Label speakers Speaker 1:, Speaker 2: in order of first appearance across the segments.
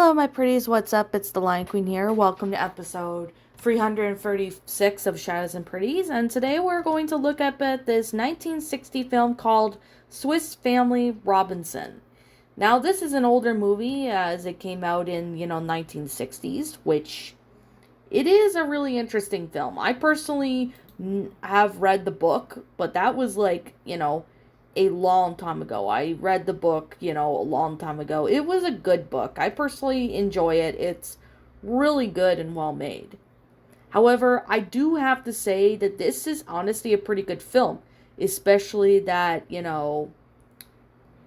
Speaker 1: Hello, my pretties. What's up? It's the Lion Queen here. Welcome to episode 336 of Shadows and Pretties. And today we're going to look up at this 1960 film called Swiss Family Robinson. Now, this is an older movie as it came out in, 1960s, which it is a really interesting film. I personally have read the book, but that was a long time ago. I read the book, a long time ago. It was a good book. I personally enjoy it. It's really good and well made. However, I do have to say that this is honestly a pretty good film, especially that,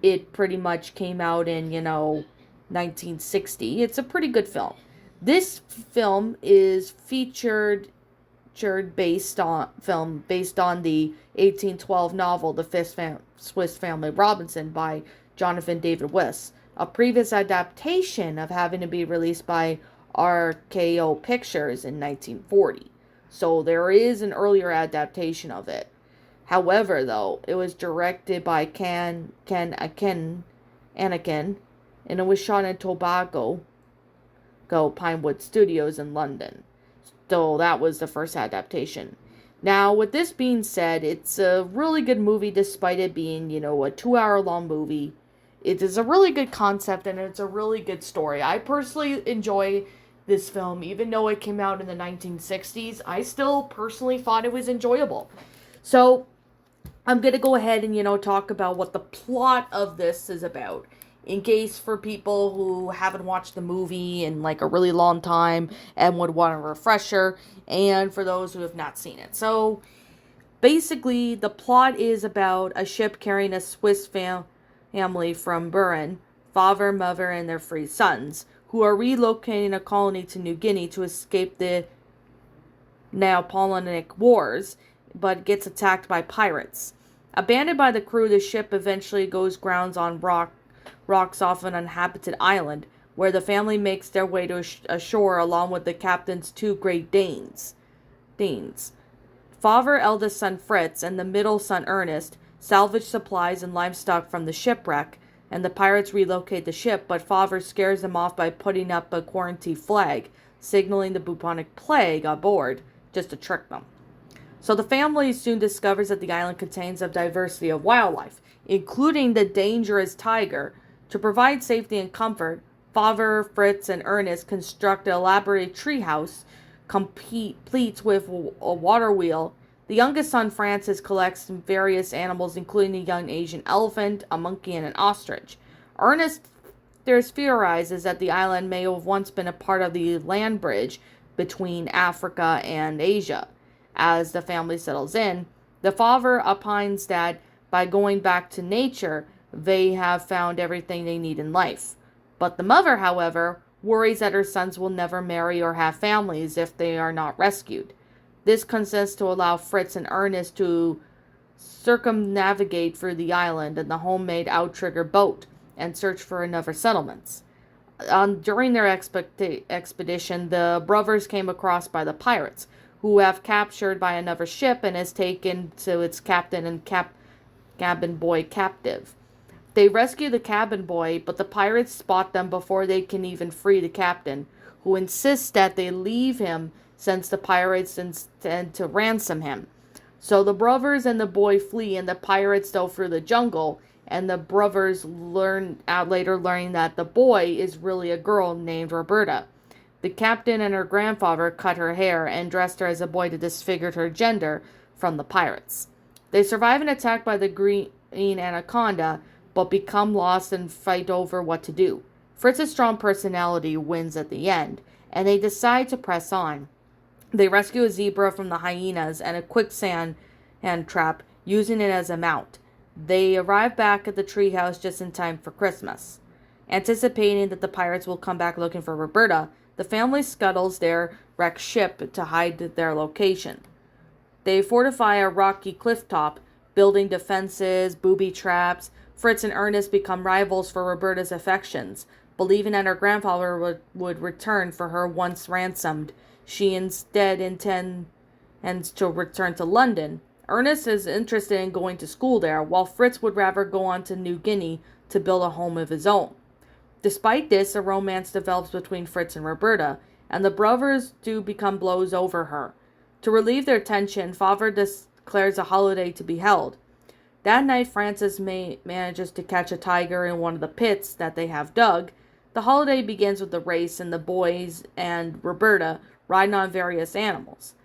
Speaker 1: it pretty much came out in, 1960. It's a pretty good film. This film is featured based on the 1812 novel The Swiss Family Robinson by Jonathan David Wiss, a previous adaptation of having to be released by RKO Pictures in 1940. So there is an earlier adaptation of it. However, though, it was directed by Anakin, and it was shot in Tobago Pinewood Studios in London. So that was the first adaptation. Now, with this being said, it's a really good movie despite it being, a 2-hour long movie. It is a really good concept and it's a really good story. I personally enjoy this film, even though it came out in the 1960s. I still personally thought it was enjoyable. So, I'm going to go ahead and, talk about what the plot of this is about. In case for people who haven't watched the movie in a really long time and would want a refresher, and for those who have not seen it. So, basically, the plot is about a ship carrying a Swiss family from Burin, father, mother, and their 3 sons, who are relocating a colony to New Guinea to escape the Napoleonic Wars, but gets attacked by pirates. Abandoned by the crew, the ship eventually goes grounds on rocks off an uninhabited island, where the family makes their way to ashore along with the captain's 2 Great Danes. Father, eldest son Fritz, and the middle son Ernest salvage supplies and livestock from the shipwreck, and the pirates relocate the ship, but father scares them off by putting up a quarantine flag, signaling the bubonic plague aboard, just to trick them. So the family soon discovers that the island contains a diversity of wildlife, including the dangerous tiger. To provide safety and comfort, Father, Fritz, and Ernest construct an elaborate treehouse, complete with a water wheel. The youngest son, Francis, collects various animals, including a young Asian elephant, a monkey, and an ostrich. Ernest theorizes that the island may have once been a part of the land bridge between Africa and Asia. As the family settles in, the father opines that by going back to nature, they have found everything they need in life. But the mother, however, worries that her sons will never marry or have families if they are not rescued. This consists to allow Fritz and Ernest to circumnavigate through the island in the homemade outrigger boat and search for another settlements. During their expedition, the brothers came across by the pirates, who have captured by another ship and is taken to its captain and cabin boy captive. They rescue the cabin boy, but the pirates spot them before they can even free the captain, who insists that they leave him since the pirates intend to ransom him. So the brothers and the boy flee, and the pirates go through the jungle, and the brothers later learning that the boy is really a girl named Roberta. The captain and her grandfather cut her hair and dressed her as a boy to disfigure her gender from the pirates. They survive an attack by the green anaconda, but become lost and fight over what to do. Fritz's strong personality wins at the end, and they decide to press on. They rescue a zebra from the hyenas and a quicksand trap, using it as a mount. They arrive back at the treehouse just in time for Christmas. Anticipating that the pirates will come back looking for Roberta, the family scuttles their wrecked ship to hide their location. They fortify a rocky cliff top, building defenses, booby traps. Fritz and Ernest become rivals for Roberta's affections. Believing that her grandfather would return for her once ransomed, she instead intends to return to London. Ernest is interested in going to school there, while Fritz would rather go on to New Guinea to build a home of his own. Despite this, a romance develops between Fritz and Roberta, and the brothers do become blows over her. To relieve their tension, Favre declares a holiday to be held. That night, Francis manages to catch a tiger in one of the pits that they have dug. The holiday begins with a race, and the boys and Roberta riding on various animals.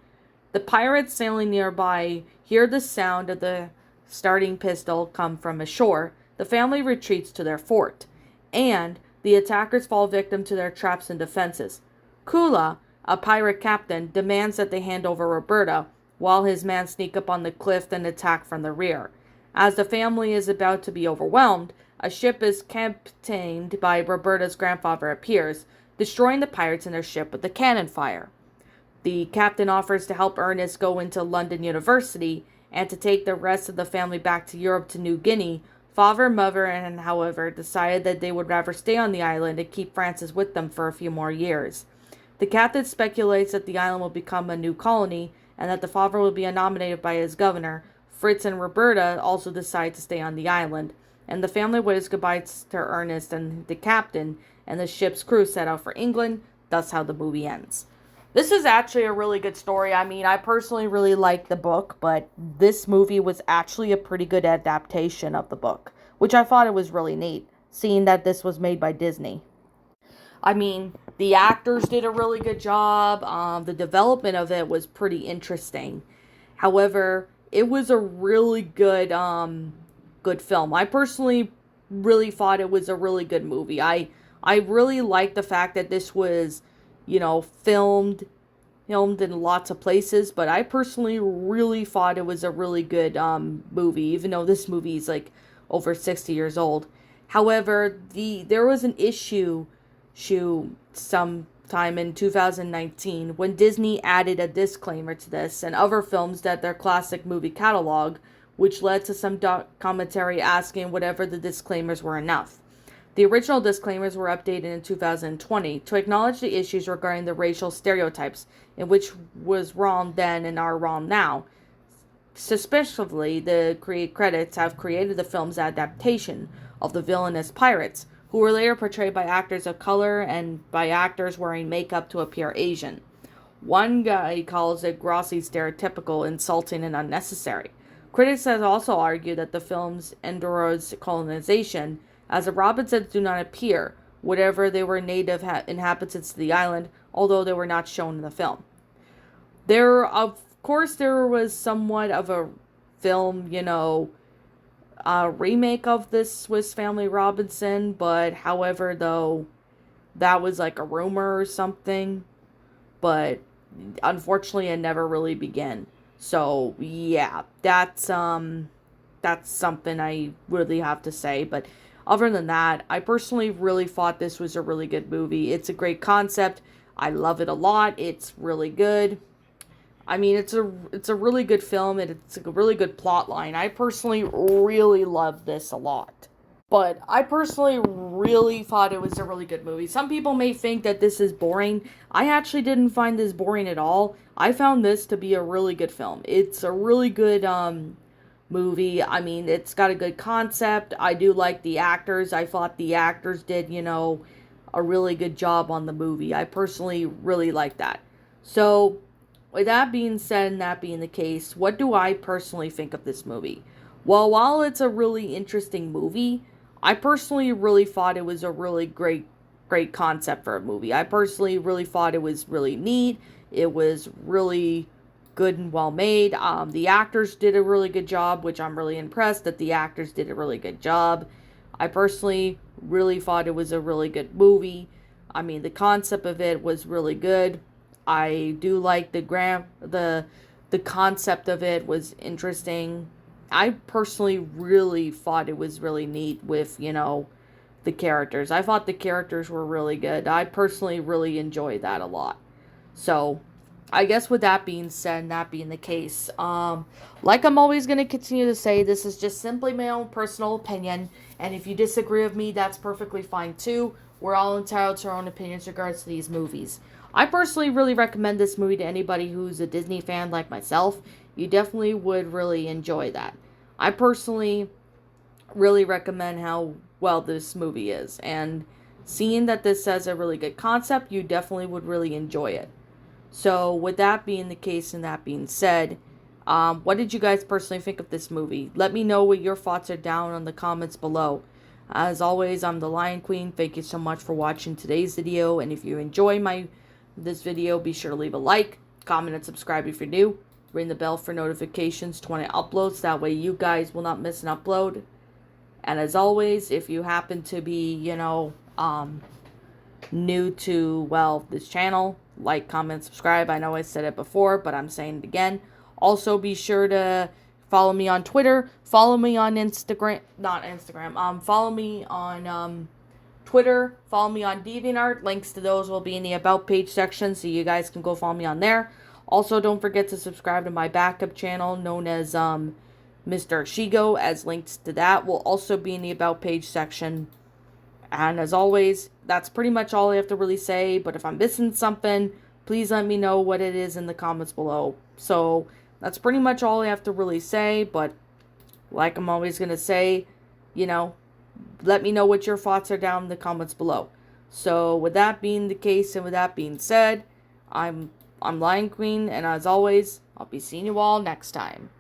Speaker 1: The pirates sailing nearby hear the sound of the starting pistol come from ashore. The family retreats to their fort, and the attackers fall victim to their traps and defenses. Kula, a pirate captain, demands that they hand over Roberta, while his men sneak up on the cliff and attack from the rear. As the family is about to be overwhelmed, a ship is captained by Roberta's grandfather appears, destroying the pirates and their ship with a cannon fire. The captain offers to help Ernest go into London University and to take the rest of the family back to Europe to New Guinea. Father, mother, and however, decided that they would rather stay on the island and keep Francis with them for a few more years. The captain speculates that the island will become a new colony and that the father will be nominated by his governor. Fritz and Roberta also decide to stay on the island, and the family waves goodbye to Ernest and the captain, and the ship's crew set out for England. That's how the movie ends. This is actually a really good story. I mean, I personally really like the book, but this movie was actually a pretty good adaptation of the book, which I thought it was really neat, seeing that this was made by Disney. I mean, the actors did a really good job. The development of it was pretty interesting. However, it was a really good film. I personally really thought it was a really good movie. I really liked the fact that this was, filmed in lots of places, but I personally really thought it was a really good movie, even though this movie is like over 60 years old. However, there was an issue sometime in 2019 when Disney added a disclaimer to this and other films that their classic movie catalog, which led to some commentary asking whatever the disclaimers were enough. The original disclaimers were updated in 2020 to acknowledge the issues regarding the racial stereotypes, in which was wrong then and are wrong now. Suspiciously, the credits have created the film's adaptation of the villainous pirates, who were later portrayed by actors of color and by actors wearing makeup to appear Asian. One guy calls it grossly stereotypical, insulting, and unnecessary. Critics have also argued that the film's endures colonization, as the Robinsons do not appear, whatever they were native inhabitants to the island, although they were not shown in the film. There was somewhat of a film, remake of this Swiss Family Robinson, but however, though, that was like a rumor or something, but unfortunately it never really began. So yeah, that's something I really have to say. But other than that, I personally really thought this was a really good movie. It's a great concept. I love it a lot. It's really good. I mean, it's a really good film, and it's a really good plot line. I personally really love this a lot. But I personally really thought it was a really good movie. Some people may think that this is boring. I actually didn't find this boring at all. I found this to be a really good film. It's a really good movie. I mean, it's got a good concept. I do like the actors. I thought the actors did, a really good job on the movie. I personally really like that. So, with that being said and that being the case, what do I personally think of this movie? Well, while it's a really interesting movie, I personally really thought it was a really great concept for a movie. I personally really thought it was really neat. It was really good and well made. The actors did a really good job, which I'm really impressed that the actors did a really good job. I personally really thought it was a really good movie. I mean, the concept of it was really good. I do like the concept of it was interesting. I personally really thought it was really neat with, the characters. I thought the characters were really good. I personally really enjoyed that a lot. So, I guess with that being said and that being the case, like I'm always going to continue to say, this is just simply my own personal opinion. And if you disagree with me, that's perfectly fine too. We're all entitled to our own opinions in regards to these movies. I personally really recommend this movie to anybody who's a Disney fan like myself. You definitely would really enjoy that. I personally really recommend how well this movie is. And seeing that this has a really good concept, you definitely would really enjoy it. So, with that being the case and that being said, what did you guys personally think of this movie? Let me know what your thoughts are down in the comments below. As always, I'm the Lion Queen. Thank you so much for watching today's video. And if you enjoy this video, be sure to leave a like, comment, and subscribe if you're new. Ring the bell for notifications to when it uploads. That way you guys will not miss an upload. And as always, if you happen to be, new to, well, this channel, like, comment, subscribe. I know I said it before, but I'm saying it again. Also, be sure to follow me on Twitter. Follow me on Instagram. Not Instagram. Follow me on Twitter. Follow me on DeviantArt. Links to those will be in the About page section, so you guys can go follow me on there. Also, don't forget to subscribe to my backup channel, known as Mr. Shigo, as links to that will also be in the About page section. And as always, that's pretty much all I have to really say. But if I'm missing something, please let me know what it is in the comments below. So, that's pretty much all I have to really say. But, like I'm always going to say, let me know what your thoughts are down in the comments below. So, with that being the case and with that being said, I'm Lion Queen. And as always, I'll be seeing you all next time.